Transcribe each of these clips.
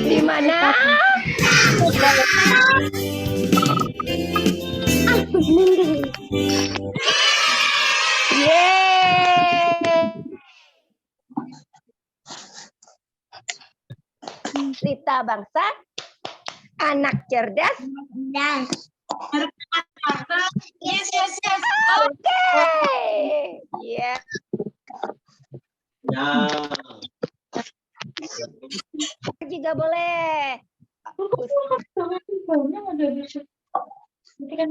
Di mana? Rita Bangsa, anak cerdas. Yes. Oke. Ya. Juga boleh. Tampilkan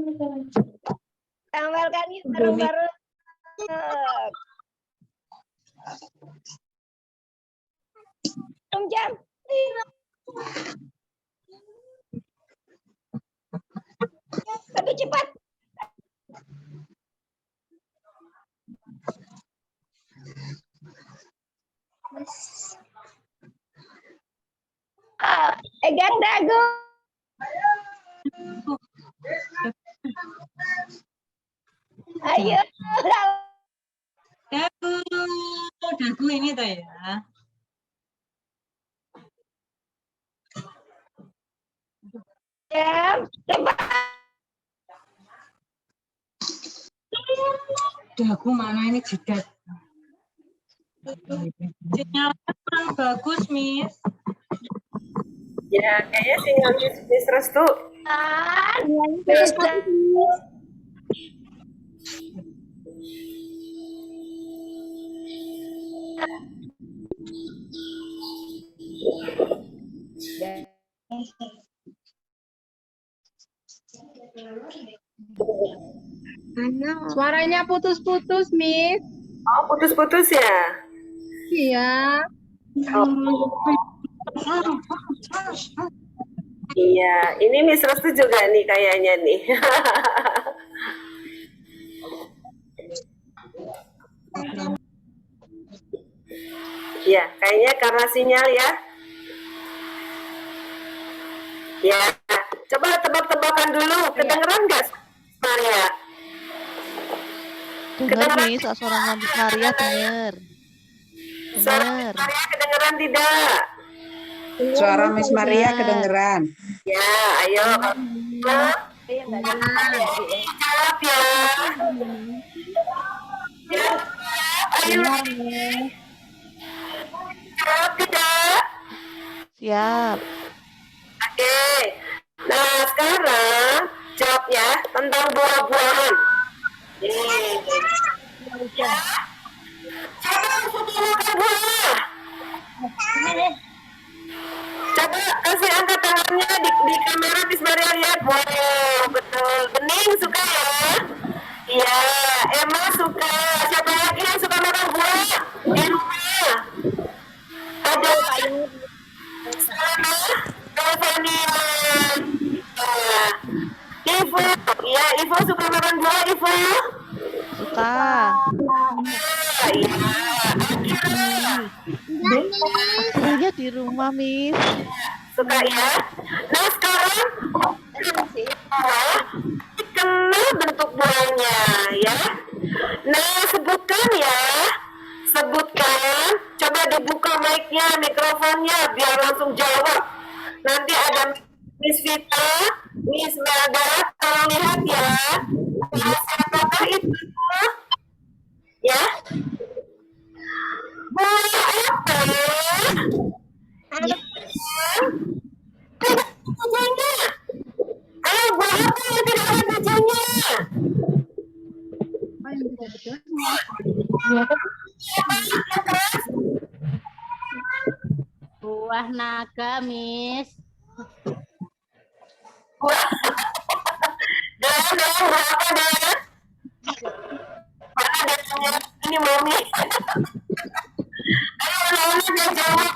yuk bareng-bareng. Jam. Lebih cepat. Egan Dagu. Ayo. Dagu ini tuh ya. Jam. Cepat. Dagu mana ini jidat? Sinyalnya kurang bagus, Miss. Ya, kayaknya sinyal Miss Restu. Bisa. Suaranya putus-putus, Miss. Oh, putus-putus ya? Iya. Iya, ini Miss Restu juga nih kayaknya nih. Ya, kayaknya karena sinyal ya. Ya, coba tebak-tebakan dulu. Kedengeran nggak, Maria? Dengar nih, suara Maria denger. Suara Maria kedengeran tidak? Suara Miss Maria kedengeran. Ya, ayo. Jawab ya. Ya. Ayo. Jawab tidak? Siap. Oke. Nah, sekarang jawab ya tentang buah-buahan. Ya. Coba sudah makan buah. Coba kasih angkat tangannya di kamera Miss Maria lihat. Wow, betul. Bening suka ya? Iya, Emma suka. Siapa lagi yang suka makan buah di rumah? Ada Selama, Devania. Ivo, ya Ivo suka makan buah, Ivo? Suka. Iya. Akunya di rumah, Miss. Suka ya. Nah sekarang kenal bentuk buahnya ya. Nah sebutkan ya. Sebutkan. Coba dibuka mic-nya, mikrofonnya biar langsung jawab. Nanti ada Miss Vita, Miss Melda, tolong lihat ya. Siapakah itu? Ya. Buah apa? Ayo, buah apa yang tidak ada Buah naga, Miss. Berapa deh? Mana datanya? Ini Mami. Ayo, Mami dia jawab.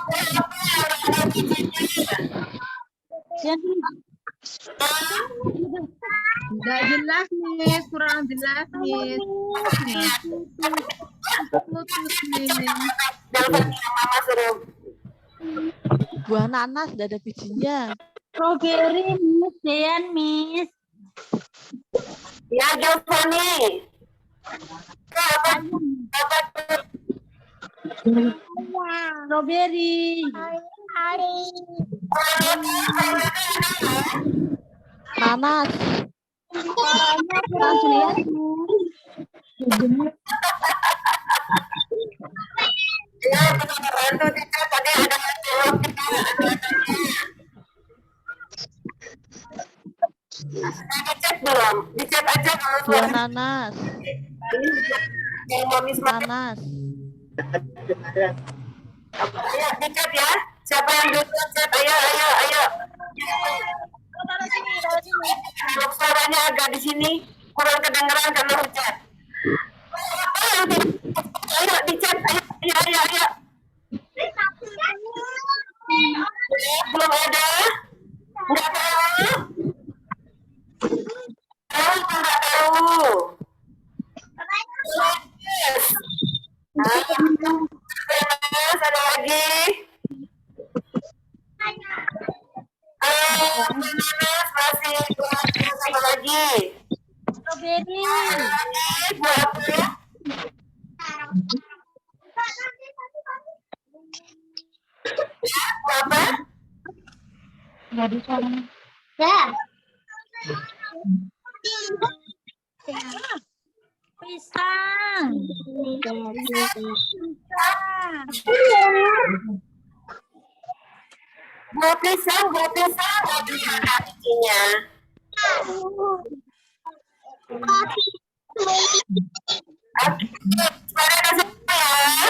Nggak jelas, Miss. Kurang jelas, Miss. Putus, Miss. Jawabannya Mama suruh. Buah nanas, udah ada bijinya. Strawberry, Miss. Dean, Miss. Ya, Giovanni. Strawberry. Nanas. Langsung lihat. Ya, bantu kita tadi ada jawab kita. Dicek belum? Dicek aja kalau Buah nanas. yang Mami semangat. Nanas. Ayo, dicek ya. Siapa yang duluan cek? Ayo. Suaranya agak di sini kurang kedengeran karena hujan. Ayo dicek. Ayo. Belum ada? Nggak tahu? Nggak tahu. Yes, ada lagi. Nanas masih satu lagi. Strawberry. Berapa? Berapa? Pisang. Buah pisang, ada bijinya. Oke, suara ada semua ya.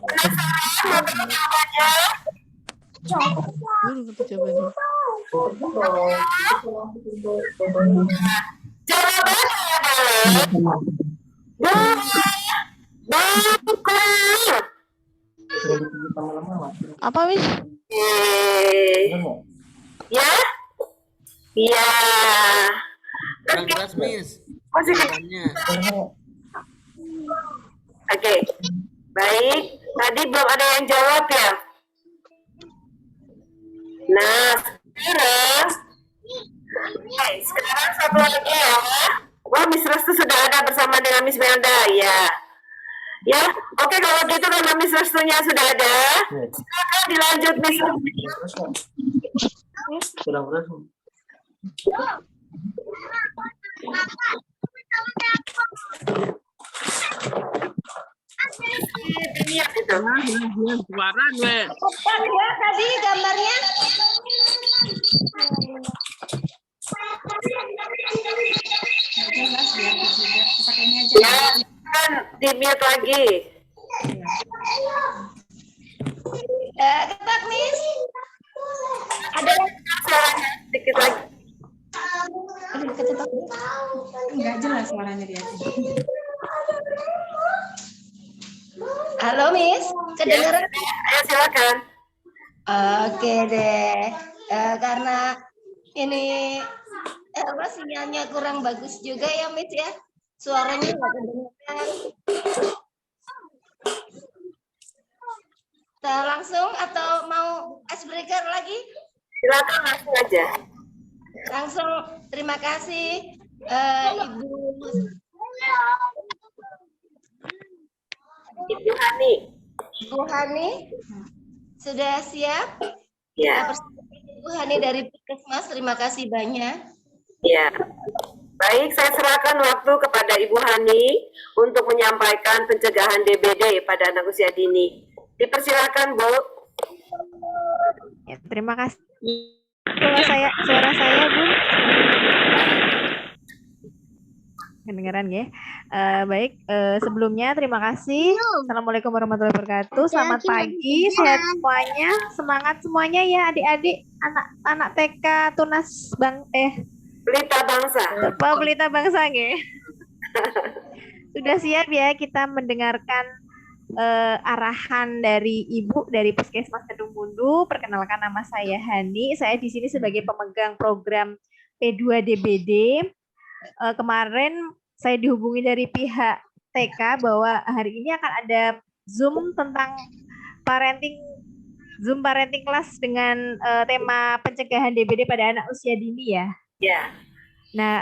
Penasaran mau tahu jawabannya? Gue udah ngerti jawabannya. Jawabannya adalah bangkok. Apa, Miss? Ya? Iya. Kurang keras, Miss. Masih Jawabannya. Oke. Baik. Tadi belum ada yang jawab ya? Nah, sekarang satu lagi ya. Wah, Miss Restu sudah ada bersama dengan Miss Melda, ya. Ya, oke kalau gitu karena Miss Restunya sudah ada, silakan dilanjut Miss. Ini ya itu. Cepat ya tadi gambarnya. Ya, kan di mute lagi. Ketak, Miss. Ada yang Suaranya sedikit lagi. Nggak jelas suaranya dia. Halo, Miss. Kedengeran? Ayo silakan. Oke deh. Karena ini sinyalnya kurang bagus juga ya, Miss ya. Suaranya nggak kedengeran. Kita langsung atau mau icebreaker lagi? Silakan langsung aja. Langsung. Terima kasih, Ibu Hani. Ibu Hani. Sudah siap? Ya. Ibu Hani dari Puskesmas, terima kasih banyak. Ya. Baik, saya serahkan waktu kepada Ibu Hani untuk menyampaikan pencegahan DBD pada anak usia dini. Dipersilakan, Bu. Ya, terima kasih. Suara saya, Bu. kedengeran ya. Baik, sebelumnya terima kasih. Assalamualaikum warahmatullahi wabarakatuh. Selamat pagi, sehat semuanya, semangat semuanya ya adik-adik, anak-anak TK Tunas Pelita Bangsa. Pelita Bangsa nggih. Sudah siap ya kita mendengarkan arahan dari Ibu dari Puskesmas Kedung Mundu. Perkenalkan, nama saya Hani. Saya di sini sebagai pemegang program P2DBD. Kemarin saya dihubungi dari pihak TK bahwa hari ini akan ada Zoom tentang Zoom parenting class dengan tema pencegahan DBD pada anak usia dini ya. Ya. Nah,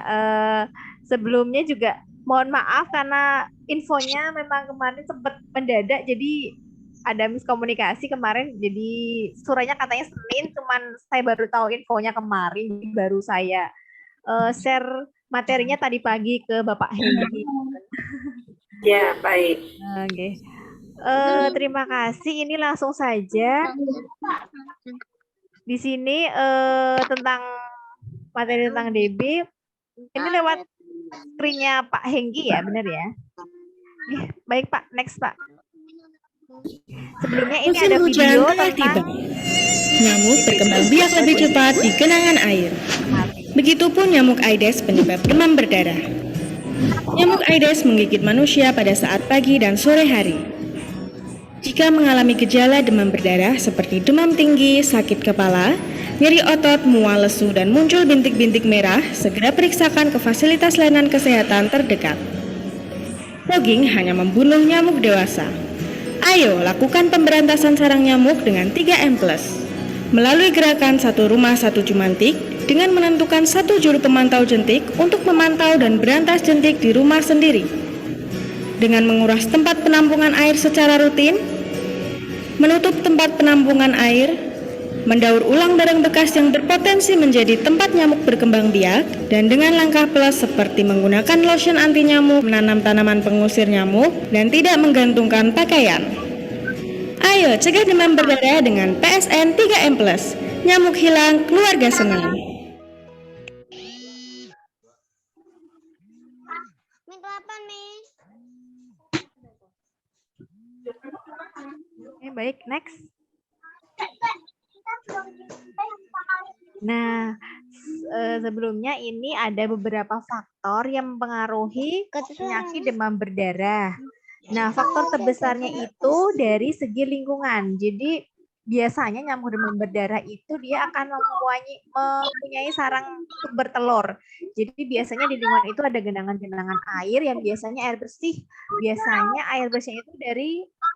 sebelumnya juga mohon maaf karena infonya memang kemarin sempat mendadak, jadi ada miskomunikasi kemarin. Jadi suratnya katanya Senin, cuman saya baru tahu infonya kemarin, jadi baru saya share materinya tadi pagi ke Bapak Hendy. Ya, baik. Oke. Terima kasih. Ini langsung saja. Di sini tentang materi tentang DB. Ini lewat screen-nya Pak Hengki ya, benar ya? Baik Pak, next Pak. Sebelumnya ini ada video tentang nyamuk berkembang biak lebih cepat di genangan air. Begitupun nyamuk Aedes penyebab demam berdarah. Nyamuk Aedes menggigit manusia pada saat pagi dan sore hari. Jika mengalami gejala demam berdarah seperti demam tinggi, sakit kepala, nyeri otot, mual, lesu, dan muncul bintik-bintik merah, segera periksakan ke fasilitas layanan kesehatan terdekat. Fogging hanya membunuh nyamuk dewasa. Ayo lakukan pemberantasan sarang nyamuk dengan 3M+. Melalui gerakan satu rumah satu jumantik dengan menentukan satu juru pemantau jentik untuk memantau dan berantas jentik di rumah sendiri. Dengan menguras tempat penampungan air secara rutin, menutup tempat penampungan air, mendaur ulang barang bekas yang berpotensi menjadi tempat nyamuk berkembang biak, dan dengan langkah plus seperti menggunakan lotion anti nyamuk, menanam tanaman pengusir nyamuk, dan tidak menggantungkan pakaian. Ayo cegah demam berdarah dengan PSN 3M+. Nyamuk hilang, keluarga senang. Baik, next. Nah, sebelumnya ini ada beberapa faktor yang mempengaruhi penyakit demam berdarah. Nah, faktor terbesarnya itu dari segi lingkungan. Jadi, biasanya nyamuk demam berdarah itu dia akan mempunyai sarang untuk bertelur. Jadi, biasanya di lingkungan itu ada genangan-genangan air yang biasanya air bersih. Biasanya air bersihnya itu dari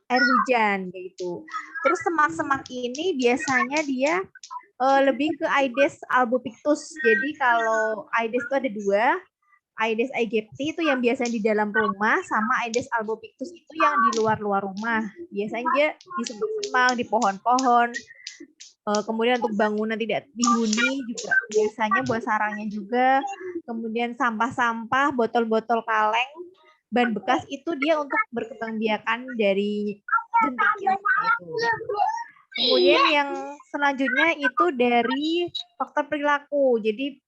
air hujan, gitu. Terus semak-semak ini biasanya dia lebih ke Aedes albopictus. Jadi kalau Aedes itu ada dua, Aedes aegypti itu yang biasanya di dalam rumah, sama Aedes albopictus itu yang di luar-luar rumah. Biasanya dia di semak-semak, di pohon-pohon. Kemudian untuk bangunan tidak dihuni juga biasanya buat sarangnya juga. Kemudian sampah-sampah, botol-botol kaleng, ban bekas itu dia untuk berkembangbiakan dari jentiknya. Kemudian yang selanjutnya itu dari faktor perilaku. Jadi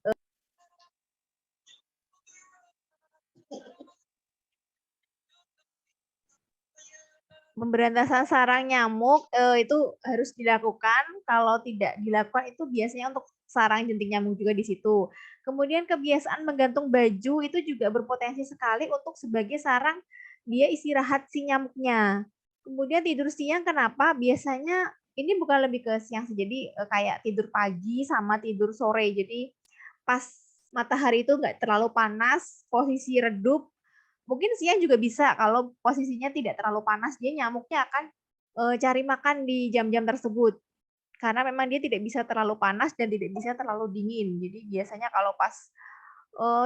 pemberantasan sarang nyamuk itu harus dilakukan. Kalau tidak dilakukan itu biasanya untuk sarang jentik nyamuk juga di situ. Kemudian kebiasaan menggantung baju itu juga berpotensi sekali untuk sebagai sarang dia istirahat si nyamuknya. Kemudian tidur siang, kenapa? Biasanya ini bukan lebih ke siang sih, jadi kayak tidur pagi sama tidur sore. Jadi pas matahari itu nggak terlalu panas, posisi redup. Mungkin siang juga bisa, kalau posisinya tidak terlalu panas, dia nyamuknya akan cari makan di jam-jam tersebut. Karena memang dia tidak bisa terlalu panas dan tidak bisa terlalu dingin. Jadi biasanya kalau pas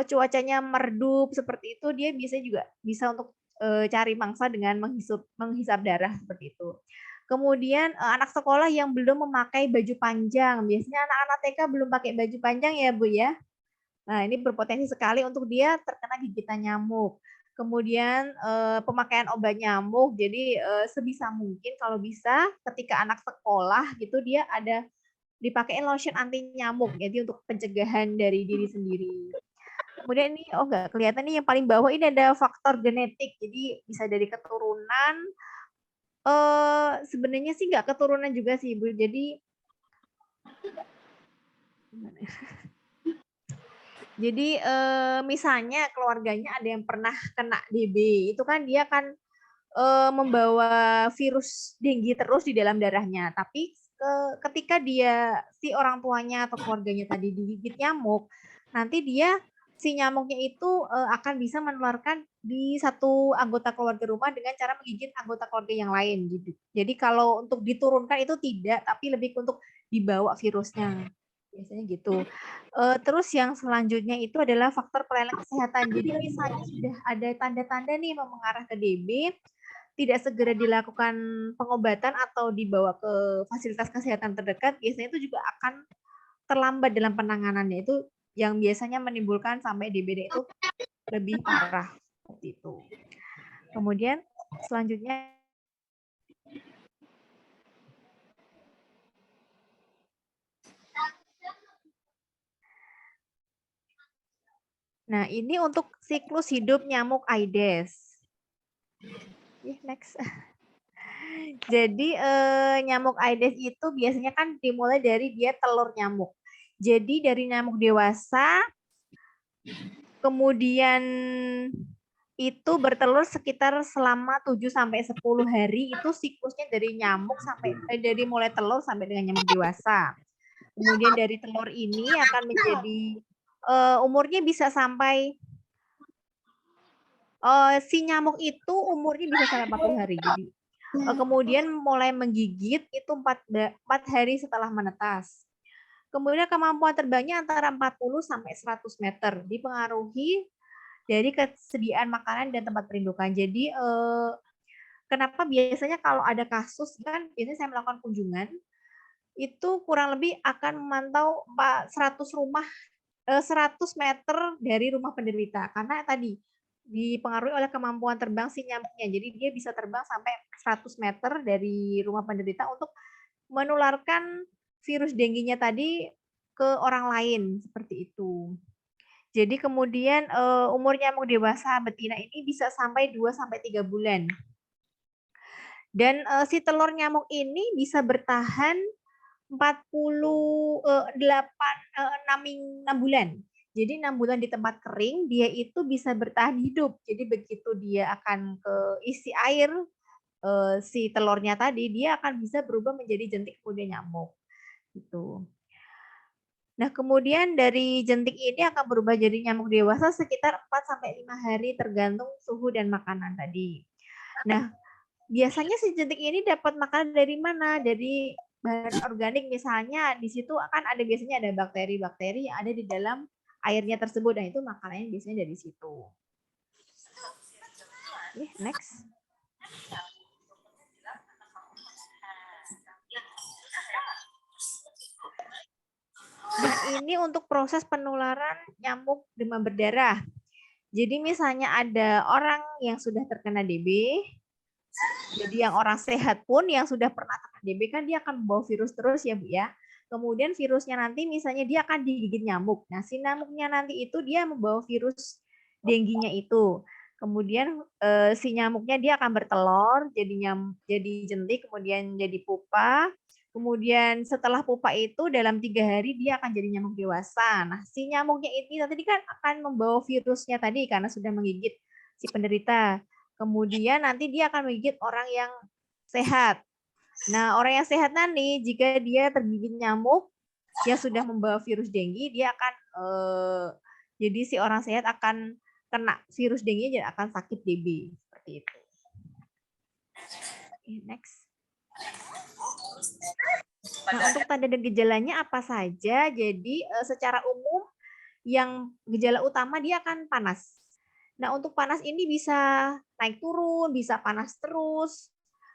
cuacanya meredup seperti itu, dia biasanya juga bisa untuk cari mangsa dengan menghisap darah seperti itu. Kemudian anak sekolah yang belum memakai baju panjang. Biasanya anak-anak TK belum pakai baju panjang ya Bu ya. Nah ini berpotensi sekali untuk dia terkena gigitan nyamuk. Kemudian pemakaian obat nyamuk. Jadi sebisa mungkin kalau bisa ketika anak sekolah gitu dia ada dipakai lotion anti nyamuk. Jadi untuk pencegahan dari diri sendiri. Kemudian ini, oh nggak kelihatan nih yang paling bawah ini ada faktor genetik. Jadi bisa dari keturunan. Sebenarnya sih nggak keturunan juga sih Ibu. Jadi gimana ya? Jadi misalnya keluarganya ada yang pernah kena DB, itu kan dia kan membawa virus denggi terus di dalam darahnya. Tapi ketika dia si orang tuanya atau keluarganya tadi digigit nyamuk, nanti si nyamuknya itu akan bisa menularkan di satu anggota keluarga rumah dengan cara menggigit anggota keluarga yang lain gitu. Jadi kalau untuk diturunkan itu tidak, tapi lebih untuk dibawa virusnya. Biasanya gitu. Terus yang selanjutnya itu adalah faktor pelayanan kesehatan. Jadi misalnya sudah ada tanda-tanda nih mau mengarah ke DB, tidak segera dilakukan pengobatan atau dibawa ke fasilitas kesehatan terdekat, biasanya itu juga akan terlambat dalam penanganannya. Itu yang biasanya menimbulkan sampai DBD itu lebih parah seperti itu. Kemudian selanjutnya nah, ini untuk siklus hidup nyamuk Aedes. Next. Jadi nyamuk Aedes itu biasanya kan dimulai dari dia telur nyamuk. Jadi dari nyamuk dewasa, kemudian itu bertelur sekitar selama 7-10 hari, itu siklusnya dari nyamuk dari mulai telur sampai dengan nyamuk dewasa. Kemudian dari telur ini akan menjadi umurnya bisa sampai si nyamuk itu umurnya bisa sampai 40 hari. Jadi kemudian mulai menggigit itu 4 hari setelah menetas. Kemudian kemampuan terbangnya antara 40 sampai 100 meter, dipengaruhi dari kesediaan makanan dan tempat perindukan. Jadi kenapa biasanya kalau ada kasus kan biasanya saya melakukan kunjungan itu kurang lebih akan memantau 100 meter dari rumah penderita karena tadi dipengaruhi oleh kemampuan terbang si nyamuknya. Jadi dia bisa terbang sampai 100 meter dari rumah penderita untuk menularkan virus dengginya tadi ke orang lain seperti itu. Jadi kemudian umur nyamuk dewasa betina ini bisa sampai 2-3 bulan. Dan si telur nyamuk ini bisa bertahan 6 bulan. Jadi 6 bulan di tempat kering, dia itu bisa bertahan hidup. Jadi begitu dia akan isi air, si telurnya tadi, dia akan bisa berubah menjadi jentik kemudian nyamuk. Gitu. Nah, kemudian dari jentik ini akan berubah jadi nyamuk dewasa sekitar 4-5 hari tergantung suhu dan makanan tadi. Nah, biasanya si jentik ini dapat makanan dari mana? Dari bahan organik misalnya di situ akan ada biasanya ada bakteri-bakteri yang ada di dalam airnya tersebut dan itu makanannya biasanya dari situ. Next. Nah, ini untuk proses penularan nyamuk demam berdarah. Jadi misalnya ada orang yang sudah terkena DB, jadi yang orang sehat pun yang sudah pernah terkena DB kan dia akan membawa virus terus ya Bu ya. Kemudian virusnya nanti misalnya dia akan digigit nyamuk. Nah si nyamuknya nanti itu dia membawa virus dengginya itu. Kemudian si nyamuknya dia akan bertelur, jadi jentik, kemudian jadi pupa. Kemudian setelah pupa itu dalam 3 hari dia akan jadi nyamuk dewasa. Nah si nyamuknya ini tadi kan akan membawa virusnya tadi karena sudah menggigit si penderita. Kemudian nanti dia akan menggigit orang yang sehat. Nah, orang yang sehat nanti jika dia tergigit nyamuk yang sudah membawa virus denggi, dia akan jadi si orang sehat akan kena virus denggi dan akan sakit DB seperti itu. Next. Nah, untuk tanda dan gejalanya apa saja? Jadi secara umum yang gejala utama dia akan panas. Nah, untuk panas ini bisa naik turun, bisa panas terus,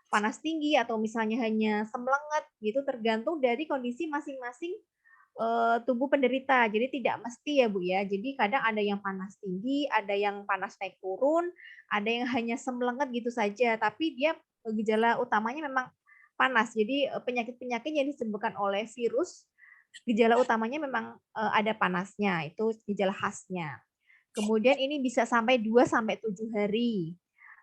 panas tinggi, atau misalnya hanya semlenget, gitu tergantung dari kondisi masing-masing tubuh penderita. Jadi tidak mesti ya Bu ya. Jadi kadang ada yang panas tinggi, ada yang panas naik turun, ada yang hanya semlenget gitu saja. Tapi dia gejala utamanya memang panas. Jadi penyakit-penyakit yang disebabkan oleh virus, gejala utamanya memang ada panasnya. Itu gejala khasnya. Kemudian ini bisa sampai 2 sampai 7 hari.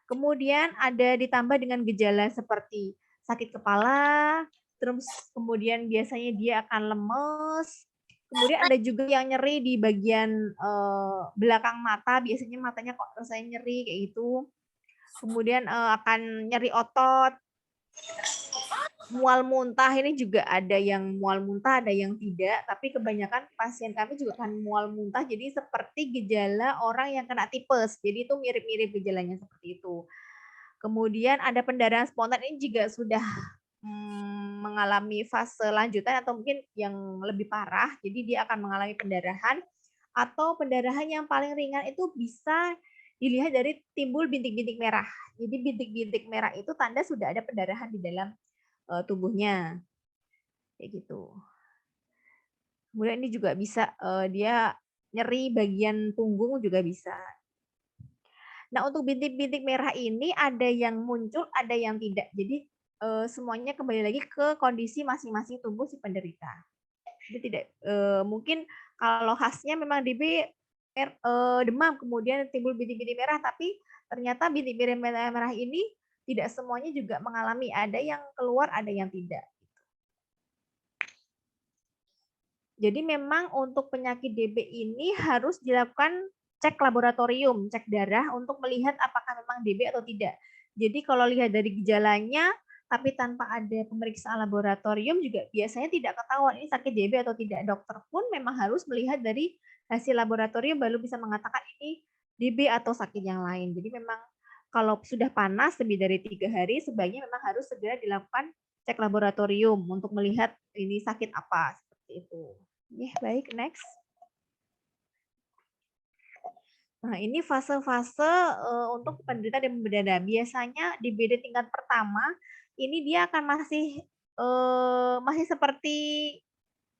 Kemudian ada ditambah dengan gejala seperti sakit kepala, terus kemudian biasanya dia akan lemes. Kemudian ada juga yang nyeri di bagian belakang mata, biasanya matanya kok rasanya nyeri kayak gitu. Kemudian akan nyeri otot, mual muntah, ini juga ada yang mual muntah, ada yang tidak, tapi kebanyakan pasien kami juga akan mual muntah, jadi seperti gejala orang yang kena tipes, jadi itu mirip-mirip gejalanya seperti itu. Kemudian ada pendarahan spontan, ini juga sudah mengalami fase lanjutan atau mungkin yang lebih parah, jadi dia akan mengalami pendarahan, atau pendarahan yang paling ringan itu bisa dilihat dari timbul bintik-bintik merah. Jadi bintik-bintik merah itu tanda sudah ada pendarahan di dalam tubuhnya, kayak gitu. Kemudian ini juga bisa dia nyeri bagian punggung juga bisa. Nah, untuk bintik-bintik merah ini ada yang muncul, ada yang tidak. Jadi semuanya kembali lagi ke kondisi masing-masing tubuh si penderita. Jadi tidak mungkin kalau khasnya memang DB demam kemudian timbul bintik-bintik merah, tapi ternyata bintik-bintik merah ini tidak semuanya juga mengalami, ada yang keluar, ada yang tidak. Jadi memang untuk penyakit DB ini harus dilakukan cek laboratorium, cek darah untuk melihat apakah memang DB atau tidak. Jadi kalau lihat dari gejalanya, tapi tanpa ada pemeriksaan laboratorium juga biasanya tidak ketahuan ini sakit DB atau tidak. Dokter pun memang harus melihat dari hasil laboratorium baru bisa mengatakan ini DB atau sakit yang lain. Jadi memang kalau sudah panas lebih dari 3 hari, sebaiknya memang harus segera dilakukan cek laboratorium untuk melihat ini sakit apa, seperti itu. Ya, baik, next. Nah, ini fase-fase untuk penderita demam berdarah. Biasanya di BD tingkat pertama, ini dia akan masih seperti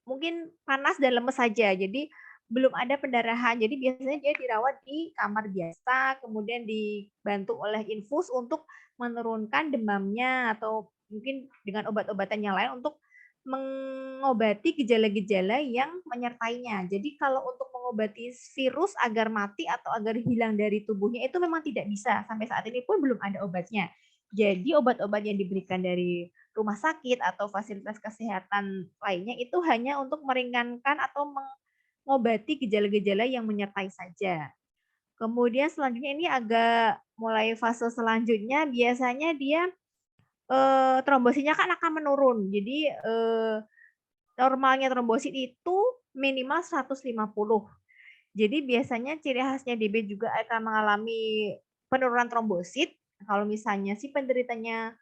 mungkin panas dan lemes saja. Jadi belum ada pendarahan. Jadi biasanya dia dirawat di kamar biasa, kemudian dibantu oleh infus untuk menurunkan demamnya atau mungkin dengan obat-obatan yang lain untuk mengobati gejala-gejala yang menyertainya. Jadi kalau untuk mengobati virus agar mati atau agar hilang dari tubuhnya itu memang tidak bisa. Sampai saat ini pun belum ada obatnya. Jadi obat-obat yang diberikan dari rumah sakit atau fasilitas kesehatan lainnya itu hanya untuk meringankan atau mengobati gejala-gejala yang menyertai saja. Kemudian selanjutnya ini agak mulai fase selanjutnya biasanya dia trombositnya kan akan menurun. Jadi normalnya trombosit itu minimal 150. Jadi biasanya ciri khasnya DB juga akan mengalami penurunan trombosit. Kalau misalnya si penderitanya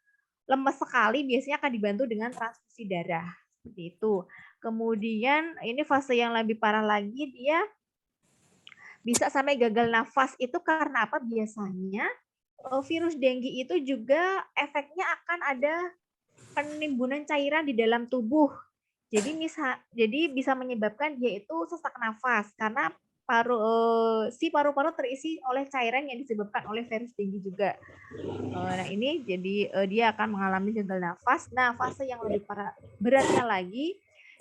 lemes sekali, biasanya akan dibantu dengan transfusi darah. Seperti itu. Kemudian ini fase yang lebih parah lagi, dia bisa sampai gagal nafas. Itu karena apa? Biasanya virus dengue itu juga efeknya akan ada penimbunan cairan di dalam tubuh. Jadi bisa menyebabkan dia itu sesak nafas karena paru-paru terisi oleh cairan yang disebabkan oleh virus dengue juga. Nah ini jadi dia akan mengalami gagal nafas. Nah fase yang lebih beratnya lagi,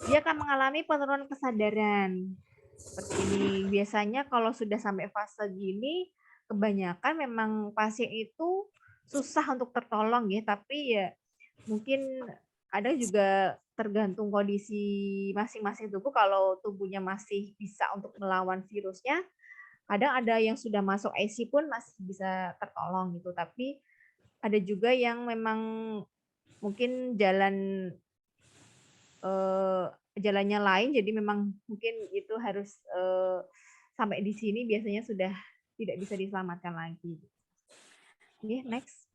dia akan mengalami penurunan kesadaran. Seperti ini. Biasanya kalau sudah sampai fase gini, kebanyakan memang pasien itu susah untuk tertolong ya, tapi ya mungkin ada juga tergantung kondisi masing-masing tubuh. Kalau tubuhnya masih bisa untuk melawan virusnya, kadang ada yang sudah masuk ICU pun masih bisa tertolong gitu, tapi ada juga yang memang mungkin jalannya lain, jadi memang mungkin itu harus sampai di sini biasanya sudah tidak bisa diselamatkan lagi. Oke, next.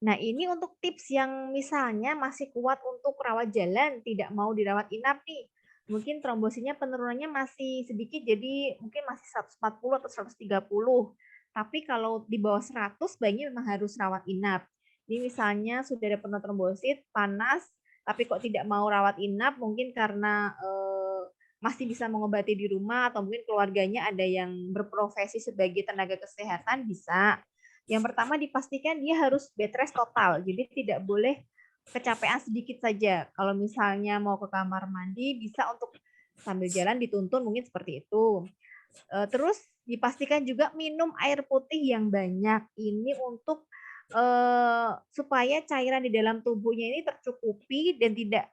Nah, ini untuk tips yang misalnya masih kuat untuk rawat jalan, tidak mau dirawat inap nih. Mungkin trombositnya penurunannya masih sedikit, jadi mungkin masih 140 atau 130. Tapi kalau di bawah 100, bayinya memang harus rawat inap. Ini misalnya sudah ada penurunan trombosit, panas, tapi kok tidak mau rawat inap, mungkin karena masih bisa mengobati di rumah, atau mungkin keluarganya ada yang berprofesi sebagai tenaga kesehatan, bisa. Yang pertama dipastikan dia harus bed rest total, jadi tidak boleh kecapean sedikit saja. Kalau misalnya mau ke kamar mandi, bisa untuk Sambil jalan dituntun mungkin seperti itu. Terus dipastikan juga minum air putih yang banyak. Ini untuk supaya cairan di dalam tubuhnya ini tercukupi dan tidak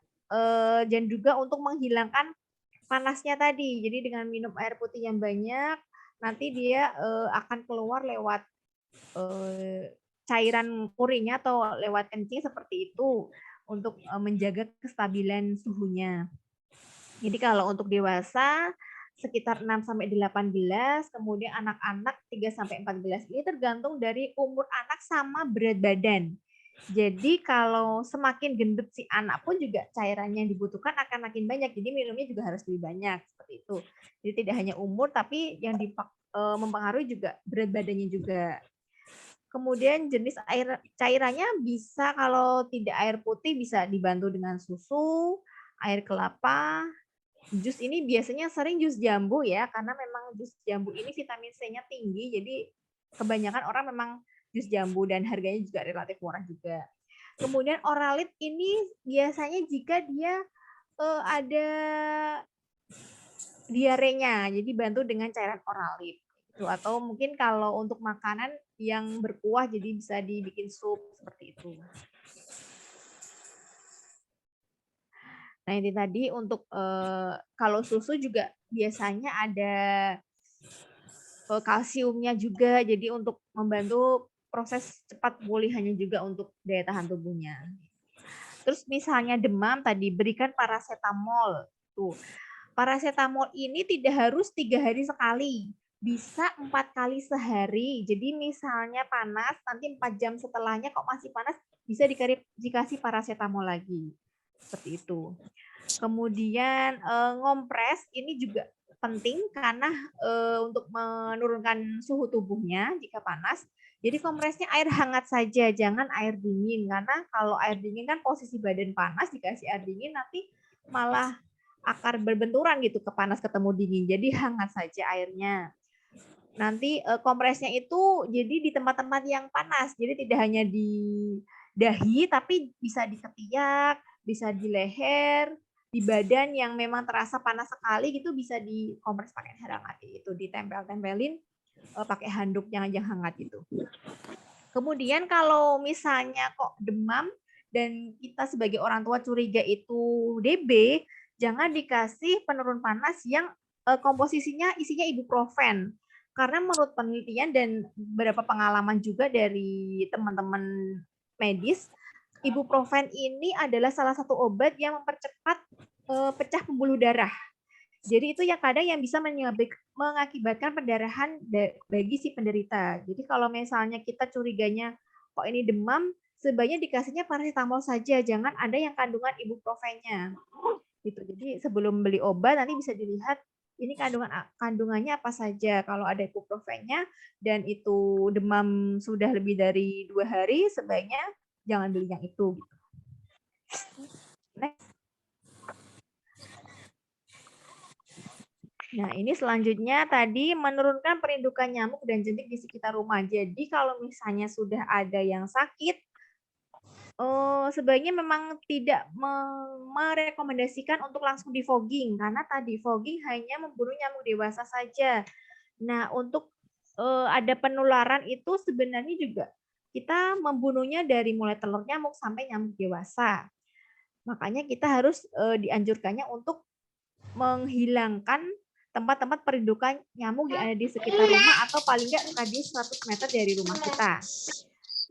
dan juga untuk menghilangkan panasnya tadi. Jadi dengan minum air putih yang banyak, nanti dia akan keluar lewat cairan urinnya atau lewat kencing seperti itu untuk menjaga kestabilan suhunya. Jadi kalau untuk dewasa sekitar 6 sampai 18, kemudian anak-anak 3 sampai 14. Ini tergantung dari umur anak sama berat badan. Jadi kalau semakin gendut si anak pun juga cairannya yang dibutuhkan akan makin banyak. Jadi minumnya juga harus lebih banyak seperti itu. Jadi tidak hanya umur tapi yang mempengaruhi juga berat badannya juga. Kemudian jenis air cairannya bisa kalau tidak air putih bisa dibantu dengan susu, air kelapa. Jus ini biasanya sering jus jambu ya, karena memang jus jambu ini vitamin C-nya tinggi, jadi kebanyakan orang memang jus jambu dan harganya juga relatif murah juga. Kemudian Oralit ini biasanya jika dia ada diarenya, jadi bantu dengan cairan Oralit. Atau mungkin kalau untuk makanan yang berkuah jadi bisa dibikin sup seperti itu. Nah ini tadi untuk kalau susu juga biasanya ada kalsiumnya juga, jadi untuk membantu proses cepat pemulihannya juga untuk daya tahan tubuhnya. Terus misalnya demam tadi berikan paracetamol. Tuh, paracetamol ini tidak harus 3 hari sekali, bisa 4 kali sehari. Jadi misalnya panas, nanti 4 jam setelahnya kok masih panas, bisa dikasih paracetamol lagi. Seperti itu. Kemudian ngompres ini juga penting karena untuk menurunkan suhu tubuhnya jika panas. Jadi kompresnya air hangat saja, jangan air dingin karena kalau air dingin kan posisi badan panas, dikasih air dingin nanti malah akan berbenturan gitu, ke panas ketemu dingin. Jadi hangat saja airnya. Nanti kompresnya itu jadi di tempat-tempat yang panas. Jadi tidak hanya di dahi tapi bisa di ketiak, bisa di leher, di badan yang memang terasa panas sekali gitu bisa dikompres pakai air hangat itu, ditempel-tempelin pakai handuk yang hangat itu. Kemudian kalau misalnya kok demam dan kita sebagai orang tua curiga itu DB, jangan dikasih penurun panas yang komposisinya isinya ibuprofen. Karena menurut penelitian dan beberapa pengalaman juga dari teman-teman medis, ibuprofen ini adalah salah satu obat yang mempercepat pecah pembuluh darah. Jadi itu yang kadang yang bisa mengakibatkan pendarahan bagi si penderita. Jadi kalau misalnya kita curiganya kok ini demam, sebaiknya dikasihnya paracetamol saja, jangan ada yang kandungan ibuprofennya. Gitu. Jadi sebelum beli obat nanti bisa dilihat ini kandungannya apa saja. Kalau ada ibuprofennya dan itu demam sudah lebih dari 2 hari, sebaiknya jangan beli yang itu. Next. Nah, ini selanjutnya tadi menurunkan perindukan nyamuk dan jentik di sekitar rumah. Jadi kalau misalnya sudah ada yang sakit, sebaiknya memang tidak merekomendasikan untuk langsung di fogging karena tadi fogging hanya membunuh nyamuk dewasa saja. Nah, untuk ada penularan itu sebenarnya juga kita membunuhnya dari mulai telur nyamuk sampai nyamuk dewasa. Makanya kita harus dianjurkannya untuk menghilangkan tempat-tempat perindukan nyamuk yang ada di sekitar rumah atau paling nggak radius 100 meter dari rumah kita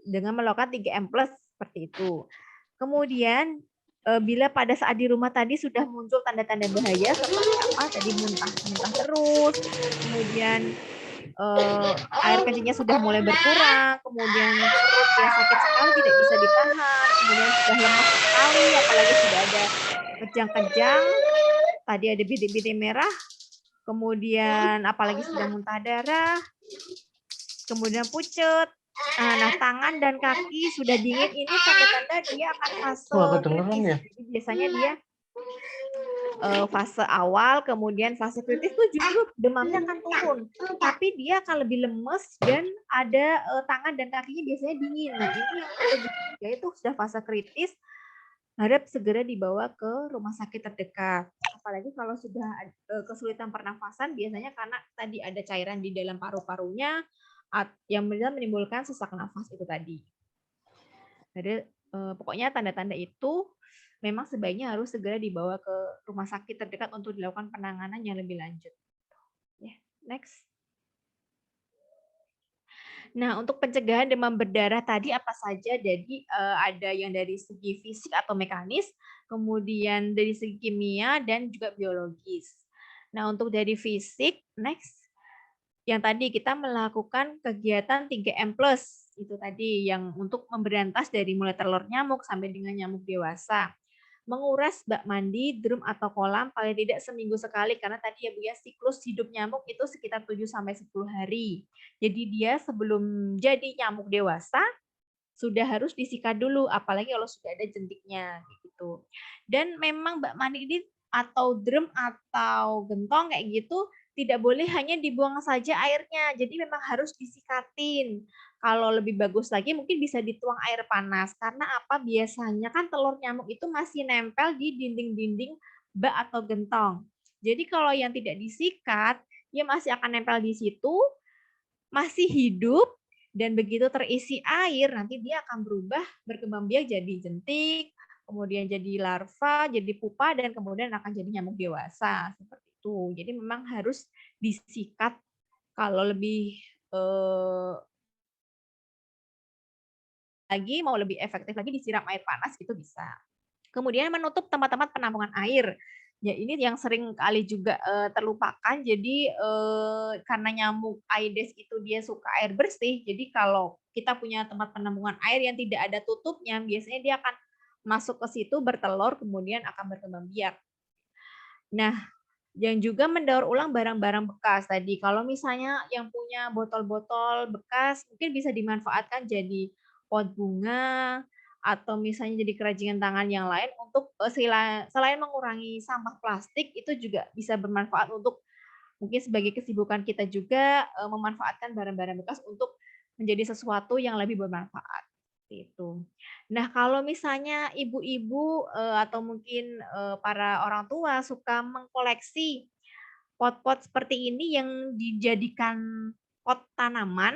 dengan melakukan 3M+ seperti itu. Kemudian bila pada saat di rumah tadi sudah muncul tanda-tanda bahaya seperti apa tadi, muntah terus, kemudian air kencingnya sudah mulai berkurang, kemudian perutnya sakit sekali tidak bisa ditahan, kemudian sudah lemas sekali, apalagi sudah ada kejang-kejang, tadi ada bintik-bintik merah, kemudian apalagi sudah muntah darah, kemudian pucet. Nah, tangan dan kaki sudah dingin, ini tanda-tanda dia akan fase kritis. Ya? Jadi biasanya dia fase awal, kemudian fase kritis itu justru demamnya akan turun, tapi dia akan lebih lemes dan ada tangan dan kakinya biasanya dingin. Nah, ini yang itu sudah fase kritis. harap segera dibawa ke rumah sakit terdekat. Apalagi kalau sudah kesulitan pernafasan, biasanya karena tadi ada cairan di dalam paru-parunya yang bisa menimbulkan sesak nafas itu tadi. Jadi pokoknya tanda-tanda itu memang sebaiknya harus segera dibawa ke rumah sakit terdekat untuk dilakukan penanganan yang lebih lanjut. Ya, next. Nah, untuk pencegahan demam berdarah tadi apa saja? Jadi ada yang dari segi fisik atau mekanis, kemudian dari segi kimia dan juga biologis. Nah, untuk dari fisik, next. Yang tadi kita melakukan kegiatan 3M+, itu tadi yang untuk memberantas dari mulai telur nyamuk sampai dengan nyamuk dewasa. Menguras bak mandi, drum atau kolam paling tidak seminggu sekali karena tadi ya Bu ya siklus hidup nyamuk itu sekitar 7 sampai 10 hari. Jadi dia sebelum jadi nyamuk dewasa sudah harus disikat dulu apalagi kalau sudah ada jentiknya gitu. Dan memang bak mandi ini atau drum atau gentong kayak gitu tidak boleh hanya dibuang saja airnya. Jadi memang harus disikatin. Kalau lebih bagus lagi mungkin bisa dituang air panas. Karena apa? Biasanya kan telur nyamuk itu masih nempel di dinding-dinding bak atau gentong. Jadi kalau yang tidak disikat, dia masih akan nempel di situ, masih hidup, dan begitu terisi air, nanti dia akan berubah, berkembang biak jadi jentik, kemudian jadi larva, jadi pupa, dan kemudian akan jadi nyamuk dewasa. Seperti itu. Jadi memang harus disikat kalau lebih lagi mau lebih efektif lagi disiram air panas itu bisa. Kemudian menutup tempat-tempat penampungan air. Ya ini yang sering kali juga terlupakan. Jadi karena nyamuk Aedes itu dia suka air bersih. Jadi kalau kita punya tempat penampungan air yang tidak ada tutupnya, biasanya dia akan masuk ke situ bertelur kemudian akan berkembang biak. Nah, yang juga mendaur ulang barang-barang bekas tadi. Kalau misalnya yang punya botol-botol bekas mungkin bisa dimanfaatkan jadi pot bunga atau misalnya jadi kerajinan tangan yang lain untuk selain mengurangi sampah plastik itu juga bisa bermanfaat untuk mungkin sebagai kesibukan kita juga memanfaatkan barang-barang bekas untuk menjadi sesuatu yang lebih bermanfaat. Itu. Nah, kalau misalnya ibu-ibu atau mungkin para orang tua suka mengkoleksi pot-pot seperti ini yang dijadikan pot tanaman,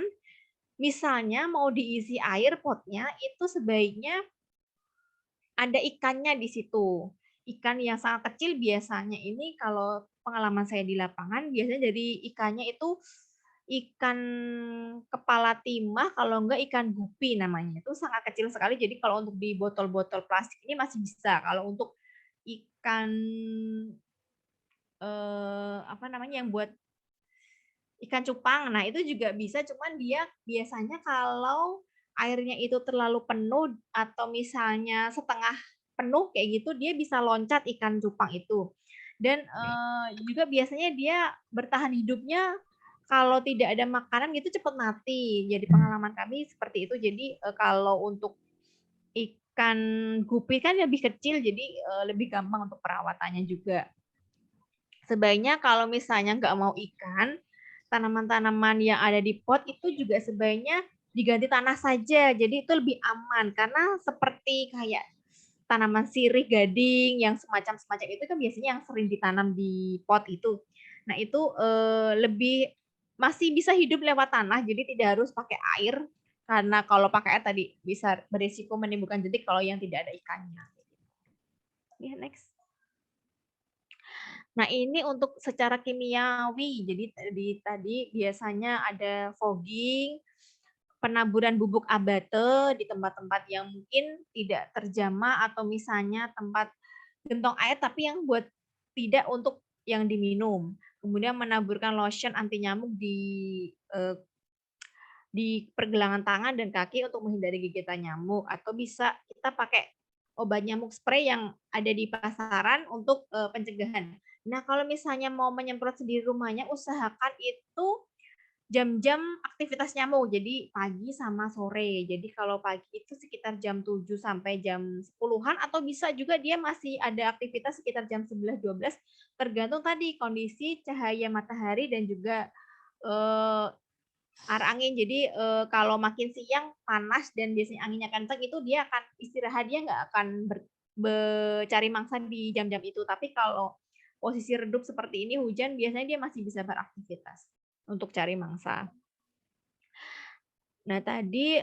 misalnya mau diisi air potnya itu sebaiknya ada ikannya di situ. Ikan yang sangat kecil biasanya ini kalau pengalaman saya di lapangan biasanya dari ikannya itu ikan kepala timah, kalau enggak ikan gupi namanya. Itu sangat kecil sekali. Jadi kalau untuk di botol-botol plastik ini masih bisa. Kalau untuk ikan apa namanya yang buat ikan cupang, nah itu juga bisa. Cuman dia biasanya kalau airnya itu terlalu penuh atau misalnya setengah penuh kayak gitu, dia bisa loncat ikan cupang itu. Dan juga biasanya dia bertahan hidupnya kalau tidak ada makanan gitu cepat mati. Jadi pengalaman kami seperti itu. Jadi kalau untuk ikan gupi kan lebih kecil, jadi lebih gampang untuk perawatannya juga. Sebaiknya kalau misalnya nggak mau ikan, tanaman-tanaman yang ada di pot itu juga sebaiknya diganti tanah saja. Jadi itu lebih aman karena seperti kayak tanaman sirih, gading yang semacam-semacam itu kan biasanya yang sering ditanam di pot itu. Nah, itu lebih masih bisa hidup lewat tanah, jadi tidak harus pakai air karena kalau pakai air tadi bisa berisiko menimbulkan jentik kalau yang tidak ada ikannya. Ya, next. Nah, ini untuk secara kimiawi. Jadi tadi biasanya ada fogging, penaburan bubuk abate di tempat-tempat yang mungkin tidak terjamah atau misalnya tempat gentong air tapi yang buat tidak untuk yang diminum. Kemudian menaburkan lotion anti nyamuk di pergelangan tangan dan kaki untuk menghindari gigitan nyamuk atau bisa kita pakai obat nyamuk spray yang ada di pasaran untuk pencegahan. Nah, kalau misalnya mau menyemprot sendiri rumahnya, usahakan itu jam-jam aktivitas nyamuk, jadi pagi sama sore. Jadi kalau pagi itu sekitar jam 7 sampai jam 10-an atau bisa juga dia masih ada aktivitas sekitar jam 11-12, tergantung tadi kondisi cahaya matahari dan juga arah angin. Jadi kalau makin siang panas dan biasanya anginnya kencang itu dia akan istirahat, dia nggak akan cari mangsa di jam-jam itu. Tapi kalau posisi redup seperti ini hujan, biasanya dia masih bisa beraktivitas untuk cari mangsa. Nah, tadi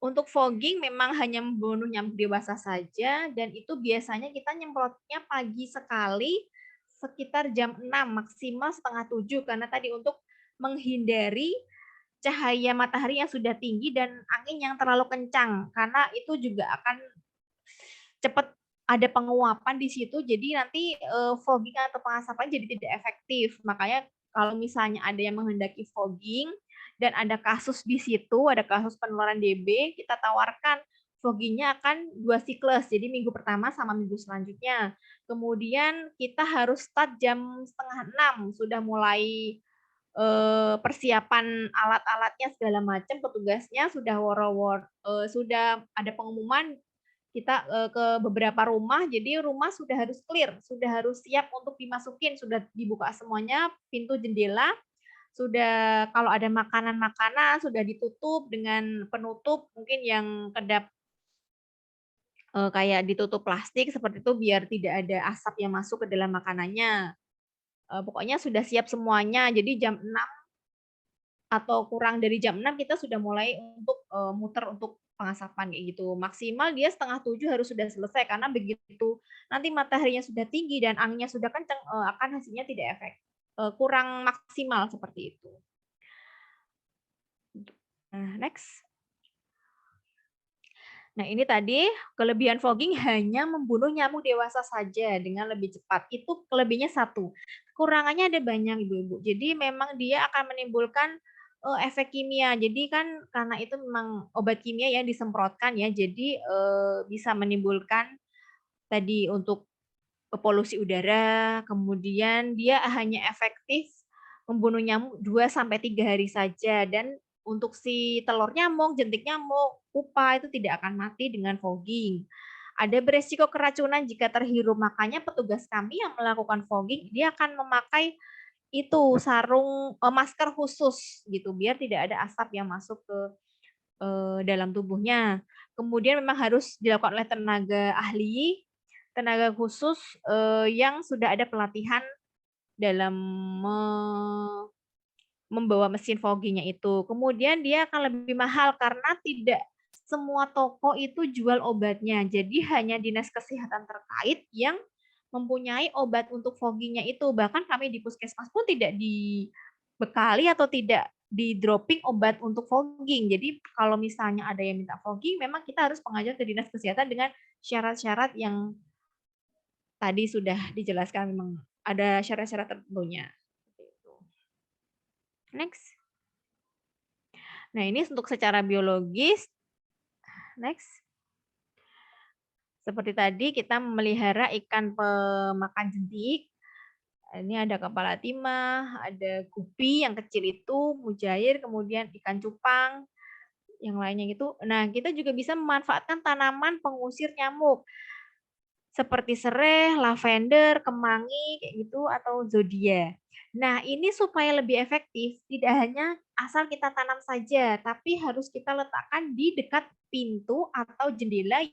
untuk fogging memang hanya membunuh nyamuk dewasa saja, dan itu biasanya kita nyemprotnya pagi sekali sekitar jam 6, maksimal setengah 7, karena tadi untuk menghindari cahaya matahari yang sudah tinggi dan angin yang terlalu kencang, karena itu juga akan cepat ada penguapan di situ, jadi nanti fogging atau pengasapan jadi tidak efektif. Makanya kalau misalnya ada yang menghendaki fogging dan ada kasus di situ, ada kasus penularan DB, kita tawarkan foggingnya akan 2 siklus, jadi minggu pertama sama minggu selanjutnya. Kemudian kita harus start jam setengah 6, sudah mulai persiapan alat-alatnya segala macam, petugasnya sudah sudah ada pengumuman kita ke beberapa rumah, jadi rumah sudah harus clear, sudah harus siap untuk dimasukin, sudah dibuka semuanya, pintu jendela, sudah kalau ada makanan-makanan sudah ditutup dengan penutup mungkin yang kedap kayak ditutup plastik seperti itu biar tidak ada asap yang masuk ke dalam makanannya. Pokoknya sudah siap semuanya. Jadi jam 6 atau kurang dari jam 6 kita sudah mulai untuk muter untuk pengasapan kayak gitu. Maksimal dia setengah 7 harus sudah selesai, karena begitu nanti mataharinya sudah tinggi dan anginnya sudah kencang akan hasilnya tidak kurang maksimal seperti itu. Nah, next. Nah, ini tadi kelebihan fogging hanya membunuh nyamuk dewasa saja dengan lebih cepat. Itu kelebihannya satu. Kekurangannya ada banyak, Ibu-ibu. Jadi memang dia akan menimbulkan efek kimia. Jadi kan karena itu memang obat kimia yang disemprotkan ya. Jadi bisa menimbulkan tadi untuk polusi udara, kemudian dia hanya efektif membunuh nyamuk 2-3 hari saja, dan untuk si telur nyamuk, jentik nyamuk, pupa itu tidak akan mati dengan fogging. Ada beresiko keracunan jika terhirup, makanya petugas kami yang melakukan fogging dia akan memakai itu sarung masker khusus gitu biar tidak ada asap yang masuk ke dalam tubuhnya. Kemudian memang harus dilakukan oleh tenaga khusus yang sudah ada pelatihan dalam membawa mesin foggingnya itu. Kemudian dia akan lebih mahal karena tidak semua toko itu jual obatnya. Jadi hanya dinas kesehatan terkait yang mempunyai obat untuk foggingnya itu. Bahkan kami di puskesmas pun tidak dibekali atau tidak di dropping obat untuk fogging. Jadi kalau misalnya ada yang minta fogging, memang kita harus pengajuan ke dinas kesehatan dengan syarat-syarat yang tadi sudah dijelaskan, memang ada syarat-syarat tertentunya. Next. Nah, ini untuk secara biologis. Next. Seperti tadi kita memelihara ikan pemakan jentik. Ini ada kepala timah, ada gupi yang kecil itu, mujair, kemudian ikan cupang, yang lainnya gitu. Nah, kita juga bisa memanfaatkan tanaman pengusir nyamuk seperti sereh, lavender, kemangi kayak gitu, atau zodia. Nah, ini supaya lebih efektif, tidak hanya asal kita tanam saja, tapi harus kita letakkan di dekat pintu atau jendela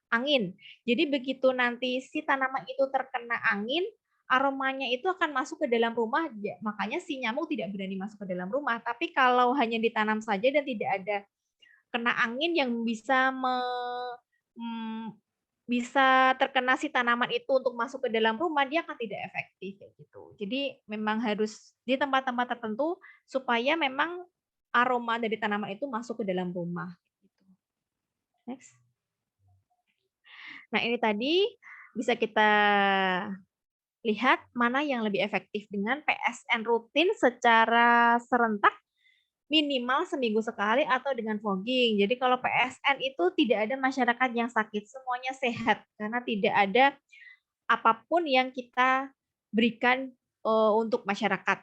angin. Jadi begitu nanti si tanaman itu terkena angin, aromanya itu akan masuk ke dalam rumah, makanya si nyamuk tidak berani masuk ke dalam rumah. Tapi kalau hanya ditanam saja dan tidak ada kena angin yang bisa bisa terkena si tanaman itu untuk masuk ke dalam rumah, dia akan tidak efektif kayak gitu. Jadi memang harus di tempat-tempat tertentu supaya memang aroma dari tanaman itu masuk ke dalam rumah. Next. Nah, ini tadi bisa kita lihat mana yang lebih efektif dengan PSN rutin secara serentak minimal seminggu sekali atau dengan fogging. Jadi kalau PSN itu tidak ada masyarakat yang sakit, semuanya sehat karena tidak ada apapun yang kita berikan untuk masyarakat.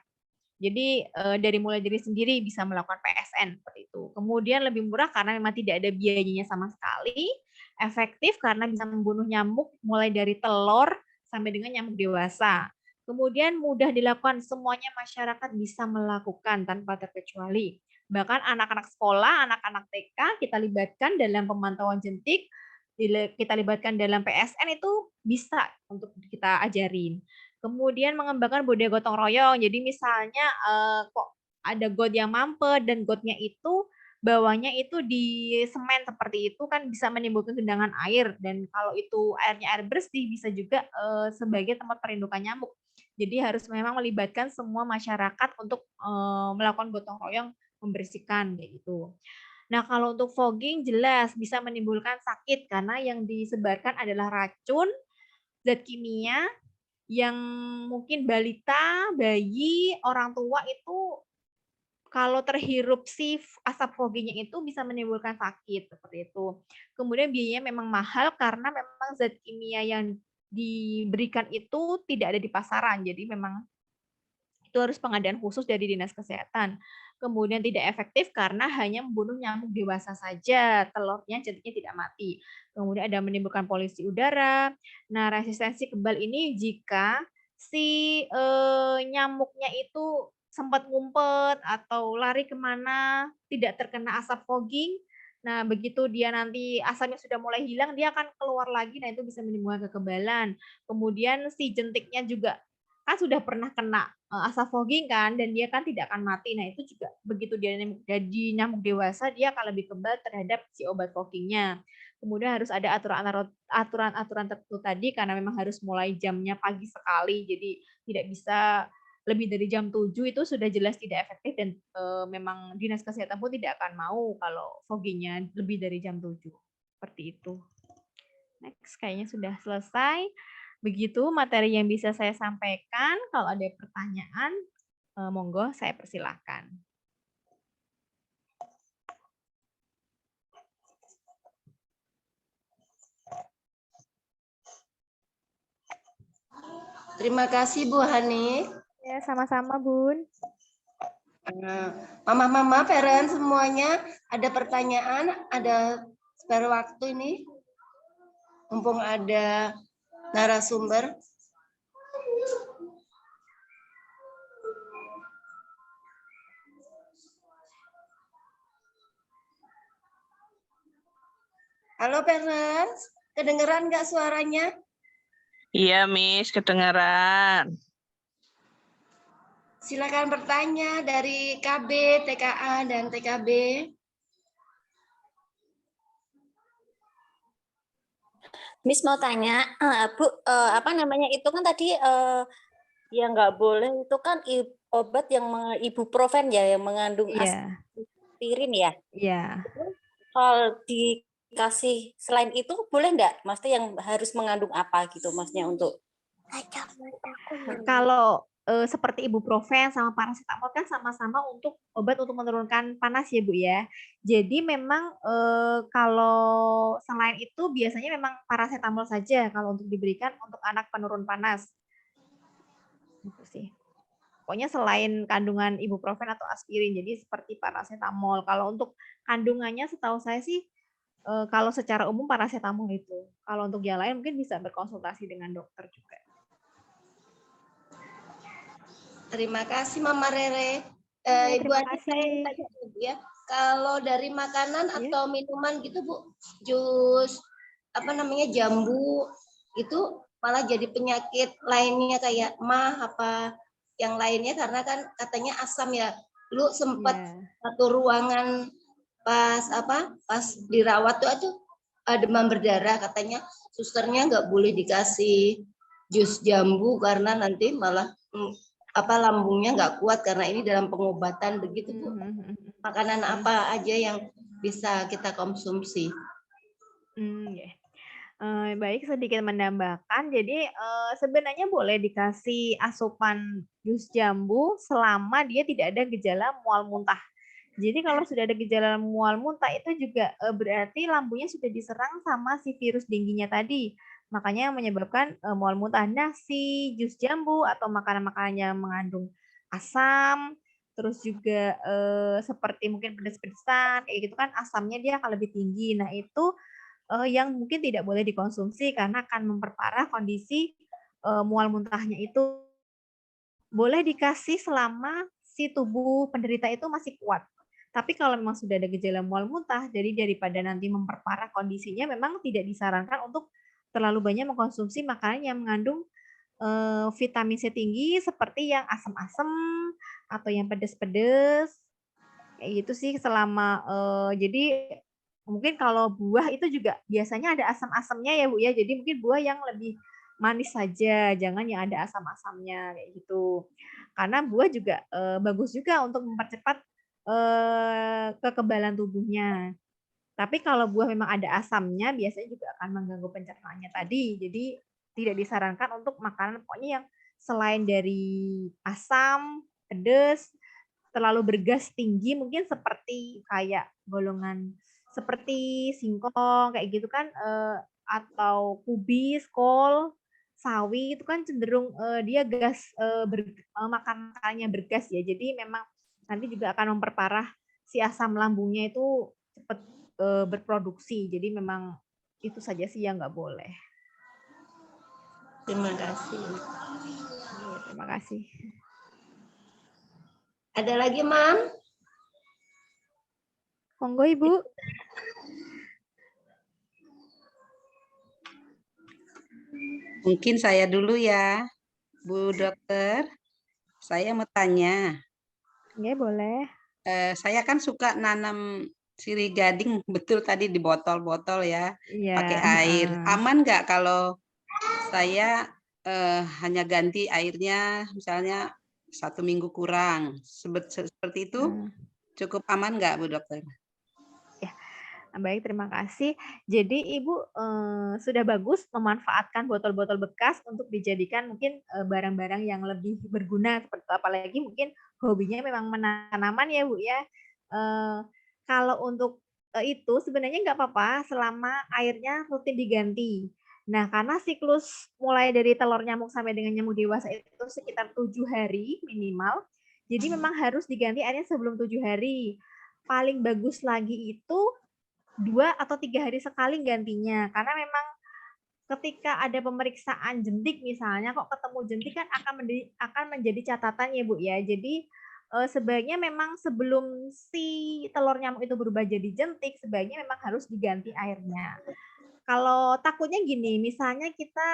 Jadi dari mulai diri sendiri bisa melakukan PSN seperti itu. Kemudian lebih murah karena memang tidak ada biayanya sama sekali, efektif karena bisa membunuh nyamuk mulai dari telur sampai dengan nyamuk dewasa. Kemudian mudah dilakukan, semuanya masyarakat bisa melakukan tanpa terkecuali. Bahkan anak-anak sekolah, anak-anak TK kita libatkan dalam pemantauan jentik kita libatkan dalam PSN itu bisa untuk kita ajarin. Kemudian mengembangkan budaya gotong royong. Jadi misalnya kok ada got yang mampet dan gotnya itu bawahnya itu di semen seperti itu kan bisa menimbulkan genangan air, dan kalau itu airnya air bersih bisa juga sebagai tempat perindukan nyamuk. Jadi harus memang melibatkan semua masyarakat untuk melakukan gotong royong membersihkan kayak gitu. Nah, kalau untuk fogging jelas bisa menimbulkan sakit karena yang disebarkan adalah racun, zat kimia yang mungkin balita, bayi, orang tua itu kalau terhirup si asap foggingnya itu bisa menimbulkan sakit seperti itu. Kemudian biayanya memang mahal karena memang zat kimia yang diberikan itu tidak ada di pasaran. Jadi memang itu harus pengadaan khusus dari Dinas Kesehatan. Kemudian tidak efektif karena hanya membunuh nyamuk dewasa saja, telurnya jentiknya tidak mati. Kemudian ada menimbulkan polusi udara. Nah, resistensi kebal ini jika si nyamuknya itu sempat ngumpet atau lari kemana, tidak terkena asap fogging. Nah, begitu dia nanti asapnya sudah mulai hilang, dia akan keluar lagi. Nah, itu bisa menimbulkan kekebalan. Kemudian si jentiknya juga kan sudah pernah kena asap fogging kan, dan dia kan tidak akan mati. Nah, itu juga begitu dia jadi nyamuk dewasa, dia akan lebih kebal terhadap si obat foggingnya. Kemudian harus ada aturan-aturan tertentu tadi karena memang harus mulai jamnya pagi sekali, jadi tidak bisa lebih dari jam 7 itu sudah jelas tidak efektif, dan memang Dinas Kesehatan pun tidak akan mau kalau foggingnya lebih dari jam 7. Seperti itu. Next, kayaknya sudah selesai. Begitu materi yang bisa saya sampaikan. Kalau ada pertanyaan, monggo saya persilahkan. Terima kasih Bu Hani. Ya, sama-sama, Bun. Mama-mama, parent semuanya, ada pertanyaan, ada spare waktu ini? Mumpung ada narasumber. Halo parents, kedengeran nggak suaranya? Iya, Miss, kedengaran. Silakan bertanya dari KB, TKA, dan TKB. Miss mau tanya, Bu, apa namanya itu kan tadi yang nggak boleh itu kan obat yang ibuprofen ya, yang mengandung aspirin ya. Iya. Kalau dikasih selain itu boleh nggak? Maksudnya yang harus mengandung apa gitu, maksudnya untuk? Kalau seperti ibuprofen sama paracetamol kan sama-sama untuk obat untuk menurunkan panas ya Bu ya. Jadi memang kalau selain itu biasanya memang paracetamol saja kalau untuk diberikan untuk anak penurun panas. Gitu sih. Pokoknya selain kandungan ibuprofen atau aspirin, jadi seperti paracetamol. Kalau untuk kandungannya setahu saya sih kalau secara umum paracetamol itu. Kalau untuk yang lain mungkin bisa berkonsultasi dengan dokter juga. Terima kasih Mama Rere. Ibu terima Adi, saya tanya Bu ya. Kalau dari makanan atau minuman gitu Bu, jus apa namanya jambu itu malah jadi penyakit lainnya kayak mah apa yang lainnya karena kan katanya asam ya. Lu sempat satu ruangan pas dirawat tuh demam berdarah, katanya susternya nggak boleh dikasih jus jambu karena nanti malah lambungnya nggak kuat karena ini dalam pengobatan begitu Bu. Makanan apa aja yang bisa kita konsumsi? Baik, sedikit menambahkan. Jadi sebenarnya boleh dikasih asupan jus jambu selama dia tidak ada gejala mual muntah. Jadi kalau sudah ada gejala mual muntah itu juga berarti lambungnya sudah diserang sama si virus dengginya tadi. Makanya menyebabkan mual muntah. Nah, si jus jambu atau makanan-makanan yang mengandung asam, terus juga seperti mungkin pedas-pedasan, kayak gitu kan asamnya dia akan lebih tinggi. Nah, itu yang mungkin tidak boleh dikonsumsi karena akan memperparah kondisi mual muntahnya itu. Boleh dikasih selama si tubuh penderita itu masih kuat. Tapi kalau memang sudah ada gejala mual muntah, jadi daripada nanti memperparah kondisinya, memang tidak disarankan untuk terlalu banyak mengkonsumsi makanan yang mengandung vitamin C tinggi seperti yang asam-asam atau yang pedas-pedas. Kayak gitu sih selama jadi mungkin kalau buah itu juga biasanya ada asam-asamnya ya Bu ya. Jadi mungkin buah yang lebih manis saja, jangan yang ada asam-asamnya kayak gitu. Karena buah juga bagus juga untuk mempercepat kekebalan tubuhnya. Tapi kalau buah memang ada asamnya, biasanya juga akan mengganggu pencernaannya tadi. Jadi tidak disarankan untuk makanan pokoknya yang selain dari asam, pedas, terlalu bergas tinggi, mungkin seperti kayak golongan seperti singkong kayak gitu kan, atau kubis, kol, sawi itu kan cenderung dia gas makanannya bergas ya. Jadi memang nanti juga akan memperparah si asam lambungnya itu cepat berproduksi. Jadi memang itu saja sih yang nggak boleh. Terima kasih. Iya, terima kasih. Ada lagi, Mam? Monggo Ibu. Mungkin saya dulu ya, Bu Dokter. Saya mau tanya. Ya, boleh. Saya kan suka nanam sirih gading, betul tadi di botol-botol ya, Iya. pakai air. Aman nggak kalau saya hanya ganti airnya, misalnya 1 minggu kurang, seperti itu cukup aman nggak Bu Dokter? Baik, terima kasih. Jadi Ibu sudah bagus memanfaatkan botol-botol bekas untuk dijadikan mungkin barang-barang yang lebih berguna, seperti apalagi mungkin hobinya memang menanaman ya Bu ya. Kalau untuk itu sebenarnya nggak apa-apa selama airnya rutin diganti. Nah, karena siklus mulai dari telur nyamuk sampai dengan nyamuk dewasa itu sekitar 7 hari minimal, jadi memang harus diganti airnya sebelum 7 hari. Paling bagus lagi itu 2 atau 3 hari sekali gantinya. Karena memang ketika ada pemeriksaan jentik misalnya, kok ketemu jentik kan akan menjadi catatan ya Bu ya. Jadi sebaiknya memang sebelum si telur nyamuk itu berubah jadi jentik, sebaiknya memang harus diganti airnya. Kalau takutnya gini, misalnya kita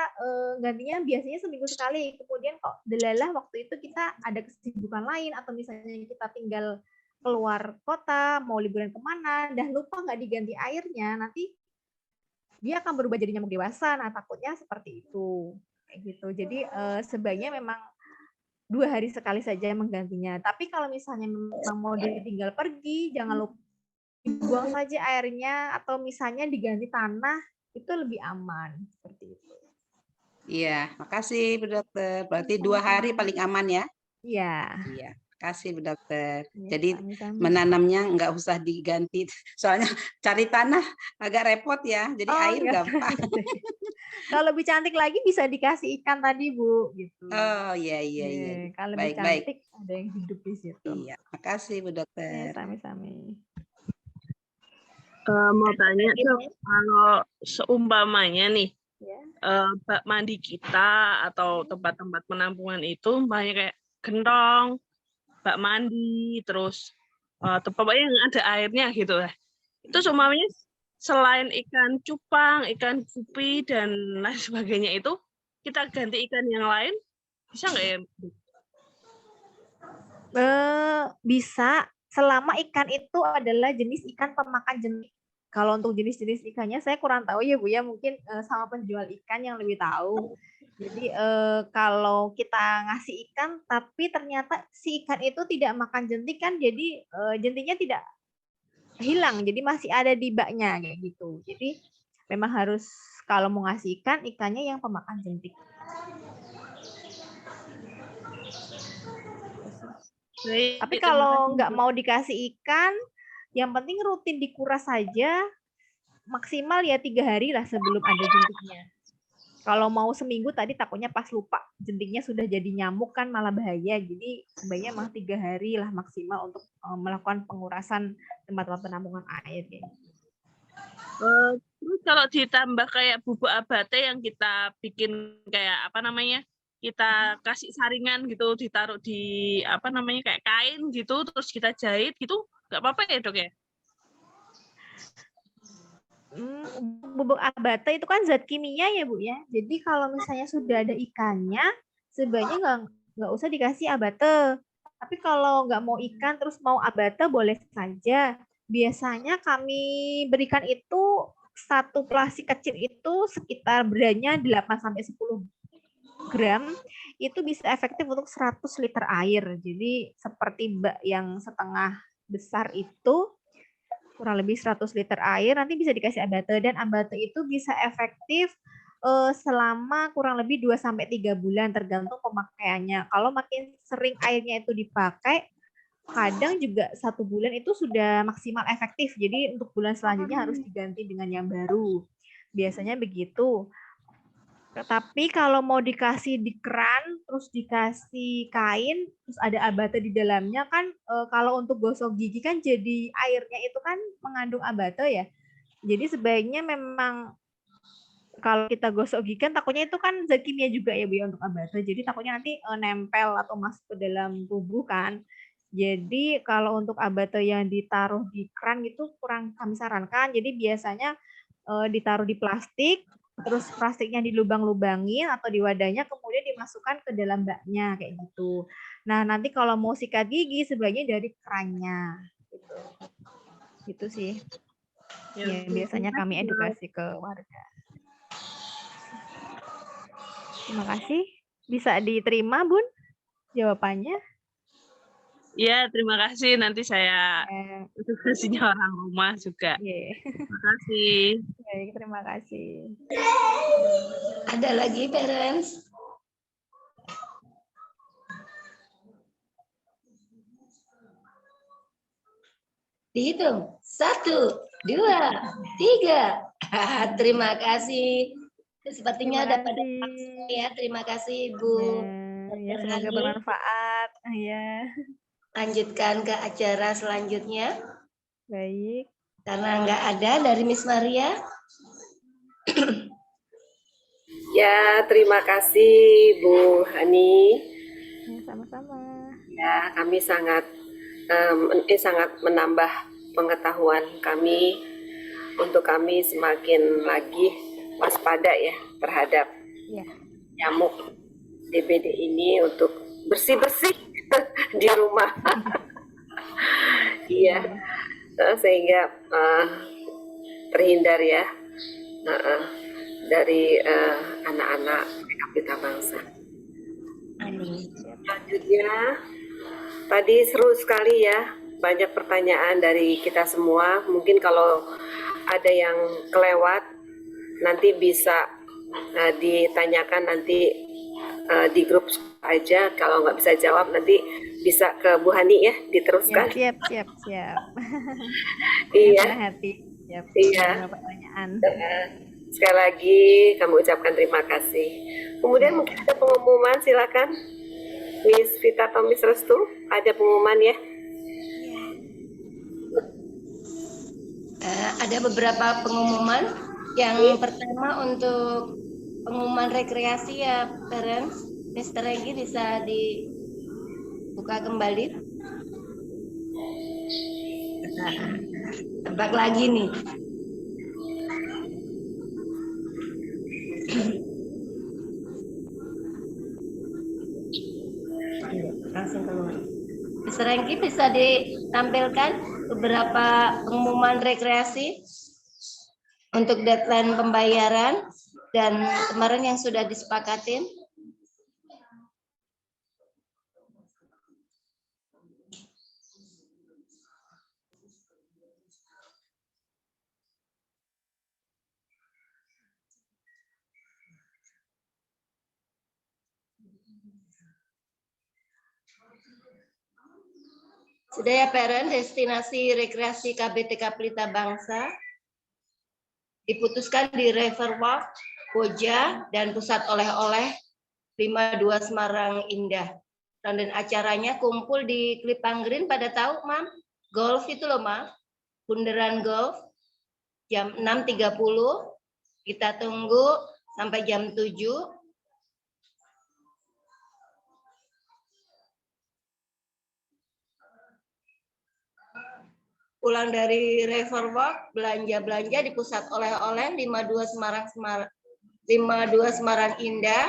gantinya biasanya seminggu sekali, kemudian kok delalah waktu itu kita ada kesibukan lain, atau misalnya kita tinggal keluar kota, mau liburan kemana, dan lupa nggak diganti airnya, nanti dia akan berubah jadi nyamuk dewasa. Nah, takutnya seperti itu. Kayak gitu. Jadi sebaiknya memang 2 hari sekali saja menggantinya. Tapi kalau misalnya memang mau ditinggal pergi, jangan lupa dibuang saja airnya, atau misalnya diganti tanah, itu lebih aman. Seperti itu. Iya, makasih Bu Dokter. Berarti 2 hari paling aman ya? Iya. Iya. Kasih Bu Dokter. Ya, Jadi sami-sami. menanamnya nggak usah diganti. Soalnya cari tanah agak repot ya. Jadi air gampang. Kalau lebih cantik lagi bisa dikasih ikan tadi Bu. Gitu. Oh iya iya iya. Kalau lebih Baik-baik. cantik ada yang hidup di situ. Iya, makasih Bu Ya, Dokter. sami-sami. Mau tanya dong, kalau seumpamanya nih, Ya. bak mandi kita atau tempat-tempat penampungan itu umpamanya kayak gentong, bak mandi, terus pokoknya yang ada airnya gitu lah. Itu seumpamanya selain ikan cupang, ikan gupi, dan lain sebagainya itu, kita ganti ikan yang lain, bisa nggak ya? Bisa, selama ikan itu adalah jenis ikan pemakan jentik. Kalau untuk jenis-jenis ikannya saya kurang tahu ya Bu ya, mungkin sama penjual ikan yang lebih tahu. Jadi kalau kita ngasih ikan tapi ternyata si ikan itu tidak makan jentik kan, jadi jentiknya tidak hilang, jadi masih ada di baknya kayak gitu. Jadi memang harus kalau mau ngasih ikan, ikannya yang pemakan jentik. Tapi kalau nggak mau dikasih ikan, yang penting rutin dikuras saja, maksimal ya 3 hari lah sebelum ada jentiknya. Kalau mau seminggu tadi takutnya pas lupa jentiknya sudah jadi nyamuk kan malah bahaya. Jadi sebaiknya mah 3 hari lah maksimal untuk melakukan pengurasan tempat-tempat penampungan air. Terus kalau ditambah kayak bubuk abate yang kita bikin kayak apa namanya, kita kasih saringan gitu, ditaruh di apa namanya kayak kain gitu, terus kita jahit gitu, Nggak apa-apa ya dok ya? Bubuk abate itu kan zat kimia ya Bu ya. Jadi kalau misalnya sudah ada ikannya, sebaiknya nggak usah dikasih abate. Tapi kalau nggak mau ikan terus mau abate boleh saja. Biasanya kami berikan itu satu plastik kecil itu sekitar beratnya 8-10 gram. Itu bisa efektif untuk 100 liter air. Jadi seperti bak yang setengah besar itu kurang lebih 100 liter air, nanti bisa dikasih abate, dan abate itu bisa efektif selama kurang lebih 2-3 bulan tergantung pemakaiannya. Kalau makin sering airnya itu dipakai, kadang juga 1 bulan itu sudah maksimal efektif. Jadi untuk bulan selanjutnya harus diganti dengan yang baru. Biasanya begitu. Tapi kalau mau dikasih di keran, terus dikasih kain, terus ada abate di dalamnya kan, kalau untuk gosok gigi kan jadi airnya itu kan mengandung abate ya. Jadi sebaiknya memang kalau kita gosok gigi kan takutnya itu kan zat kimia juga ya Bu ya untuk abate. Jadi takutnya nanti nempel atau masuk ke dalam tubuh kan. Jadi kalau untuk abate yang ditaruh di keran itu kurang kami sarankan. Jadi biasanya ditaruh di plastik, terus plastiknya dilubang-lubangin atau di wadahnya, kemudian dimasukkan ke dalam baknya kayak gitu. Nah nanti kalau mau sikat gigi sebaiknya dari kerannya. Gitu sih. Ya, biasanya kami edukasi ke warga. Terima kasih. Bisa diterima Bun jawabannya? Iya, terima kasih. Nanti saya edukasinya orang rumah juga. Terima kasih. Baik, terima kasih. Ada lagi parents? Dihitung. 1, 2, 3. Terima kasih. Sepertinya dapat ya. Terima kasih Bu. Ya, semoga bermanfaat. Ya. Lanjutkan ke acara selanjutnya. Baik. Karena nggak ada dari Miss Maria. Ya, terima kasih Bu Hani. Ya, sama-sama. Ya, kami sangat menambah pengetahuan kami untuk kami semakin lagi waspada ya terhadap nyamuk DBD ini untuk bersih-bersih di rumah. Iya, sehingga terhindar ya dari anak-anak kita bangsa. Selanjutnya, tadi seru sekali ya, banyak pertanyaan dari kita semua. Mungkin kalau ada yang kelewat, nanti bisa ditanyakan nanti di grup aja. Kalau nggak bisa jawab, nanti bisa ke Bu Hani ya, diteruskan. Siap. Iya. Hati. Iya. Pertanyaan. Sekali lagi kami ucapkan terima kasih. Kemudian mungkin ada pengumuman, silakan Miss Vita atau Miss Restu, ada pengumuman ya? Ada beberapa pengumuman. Yang pertama untuk pengumuman rekreasi ya parents. Mr. Regi bisa dibuka kembali. Tebak lagi nih. Langsung keluar. Mr. Regi bisa ditampilkan beberapa pengumuman rekreasi untuk deadline pembayaran dan kemarin yang sudah disepakatin. Sudah ya parent, destinasi rekreasi KBTK Pelita Bangsa diputuskan di Riverwalk, Koja, dan pusat oleh-oleh 52 Semarang Indah. Dan acaranya kumpul di Klipang Green pada tahu, Mam? Golf itu loh, Mam. Bundaran golf jam 6.30. Kita tunggu sampai jam 7. pulang dari River Walk, belanja-belanja di pusat oleh-oleh 52 Semarang Indah.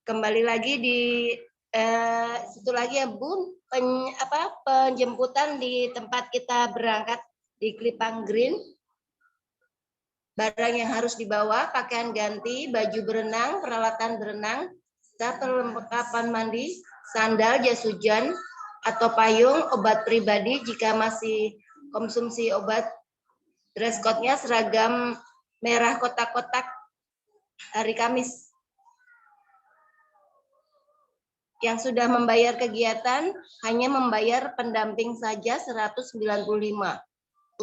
Kembali lagi di situ lagi ya Bu, penjemputan di tempat kita berangkat di Klipang Green. Barang yang harus dibawa, pakaian ganti, baju berenang, peralatan berenang, perlengkapan mandi, sandal, jas hujan, atau payung, obat pribadi jika masih konsumsi obat. Dress code-nya seragam merah kotak-kotak hari Kamis. Yang sudah membayar kegiatan hanya membayar pendamping saja 195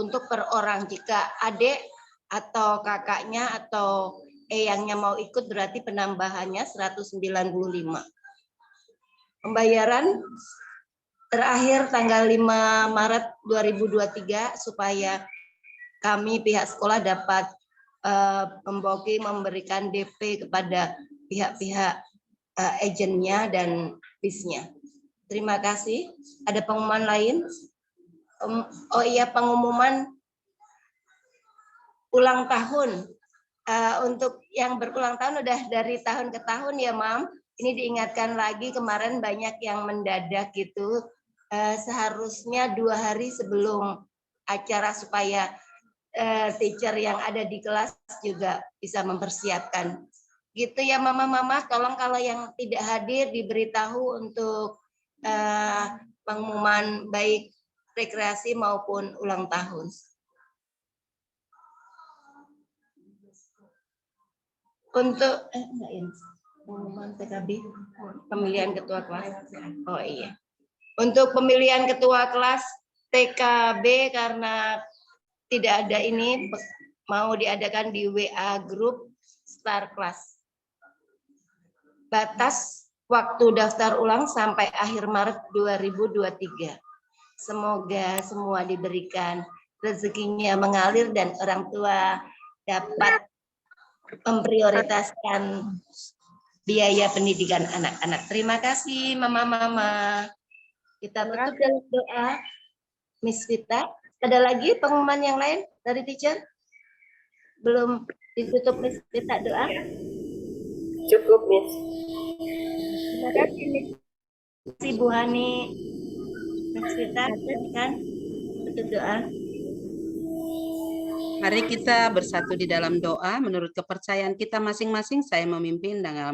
untuk per orang. Jika adik atau kakaknya atau eyangnya mau ikut berarti penambahannya 195. Pembayaran terakhir tanggal 5 Maret 2023 supaya kami pihak sekolah dapat memberikan DP kepada pihak-pihak agennya dan bisnya. Terima kasih. Ada pengumuman lain? Oh iya, pengumuman ulang tahun. Untuk yang berulang tahun udah dari tahun ke tahun ya, Mam. Ini diingatkan lagi, kemarin banyak yang mendadak gitu. Seharusnya 2 hari sebelum acara supaya teacher yang ada di kelas juga bisa mempersiapkan. Gitu ya mama-mama, tolong kalau yang tidak hadir diberitahu untuk pengumuman baik rekreasi maupun ulang tahun. Untuk pengumuman PKB, pemilihan ketua kelas. Oh iya. Untuk pemilihan ketua kelas TKB karena tidak ada ini mau diadakan di WA Group Star Class. Batas waktu daftar ulang sampai akhir Maret 2023. Semoga semua diberikan rezekinya mengalir dan orang tua dapat memprioritaskan biaya pendidikan anak-anak. Terima kasih mama-mama. Kita tutup dengan doa. Miss Vita, ada lagi pengumuman yang lain dari teacher? Belum ditutup Miss Vita doa? Cukup, Miss. Terima kasih Miss Bu Hani. Miss Vita, kan tutup doa. Mari kita bersatu di dalam doa menurut kepercayaan kita masing-masing. Saya memimpin dalam